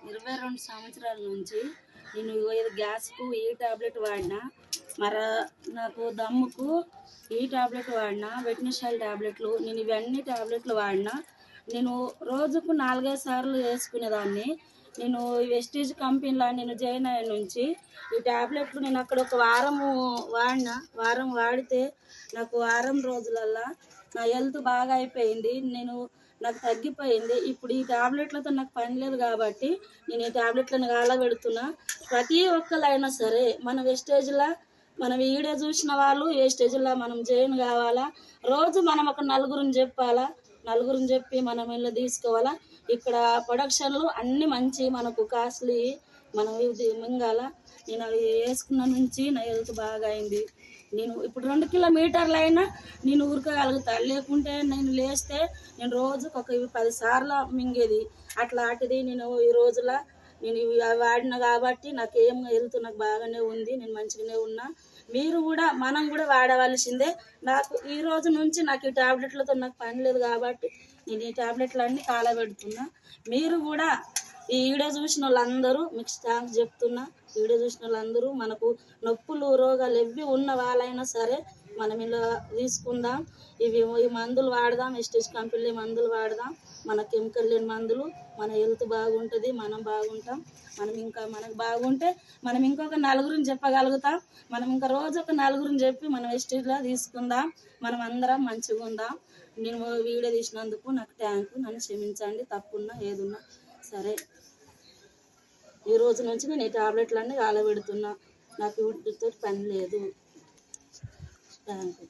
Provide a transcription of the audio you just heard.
22 సంవత్సరాల నుంచి నేను గ్యాస్కు ఈ టాబ్లెట్ వాడినా, నాకు దమ్ముకు ఈ టాబ్లెట్ వాడినా, వెట్నిషాల్ టాబ్లెట్లు, నేను ఇవన్నీ టాబ్లెట్లు వాడినా. నేను రోజుకు 4-5 సార్లు వేసుకునేదాన్ని. నేను వెస్టీజ్ కంపెనీలో నేను జాయిన్ అయిన నుంచి ఈ టాబ్లెట్లు నేను అక్కడ ఒక వారం వాడితే నాకు వారం రోజులల్లా నా హెల్త్ బాగా అయిపోయింది. నాకు తగ్గిపోయింది. ఇప్పుడు ఈ టాబ్లెట్లతో నాకు పని లేదు కాబట్టి నేను ఈ టాబ్లెట్లను కాలబెడుతున్నా. ప్రతి ఒక్కరైనా సరే మన వెస్టేజ్లో మనం వీడియో చూసిన వాళ్ళు వెస్టేజ్లో మనం జాయిన్ కావాలా. రోజు మనం ఒక నలుగురిని చెప్పి మనం ఇల్లు తీసుకోవాలా. ఇక్కడ ప్రొడక్షన్లు అన్నీ మంచి, మనకు కాస్ట్లీ, మనం ఇది మింగాల. నేను అవి వేసుకున్న నుంచి నా హెల్త్ బాగా అయింది. నేను ఇప్పుడు 2 కిలోమీటర్లు అయినా నేను ఉరకగలుగుతా. లేకుంటే నేను లేస్తే నేను రోజుకు ఒక 10 సార్లు మింగేది. అట్లాంటిది నేను ఈ రోజులో నేను ఇవి వాడినా కాబట్టి నాకేం హెల్త్ నాకు బాగానే ఉంది. నేను మంచిగానే ఉన్నా. మీరు కూడా మనం కూడా వాడవలసిందే. నాకు ఈ రోజు నుంచి నాకు ఈ టాబ్లెట్లతో నాకు పని లేదు కాబట్టి నేను ఈ టాబ్లెట్లన్నీ కాలబెడుతున్నా. మీరు కూడా ఈ వీడియో చూసిన వాళ్ళందరూ మీకు థ్యాంక్స్ చెప్తున్నా. వీడియో చూసిన వాళ్ళందరూ మనకు నొప్పులు రోగాలు ఎవ్వి ఉన్న వాళ్ళైనా సరే మనం ఇలా తీసుకుందాం. ఈ మందులు వాడదాం. వెస్టీజ్ కంపెనీ మందులు వాడదాం. మన కెమికల్ లేని మందులు. మన హెల్త్ బాగుంటుంది, మనం బాగుంటాం. మనకు బాగుంటే మనం ఇంకొక నలుగురిని చెప్పగలుగుతాం. మనం ఇంకా రోజు ఒక నలుగురిని చెప్పి మనం వెస్టీజ్లో తీసుకుందాం. మనం అందరం మంచిగా ఉందాం. నేను వీడియో తీసినందుకు నాకు థ్యాంక్. నన్ను క్షమించండి, తప్పున్నా ఏదున్నా సరే. ఈ రోజు నుంచి నేను ఈ టాబ్లెట్లన్నీ కాలబెడుతున్నా. నాకు వీటితో పని లేదు. థ్యాంక్.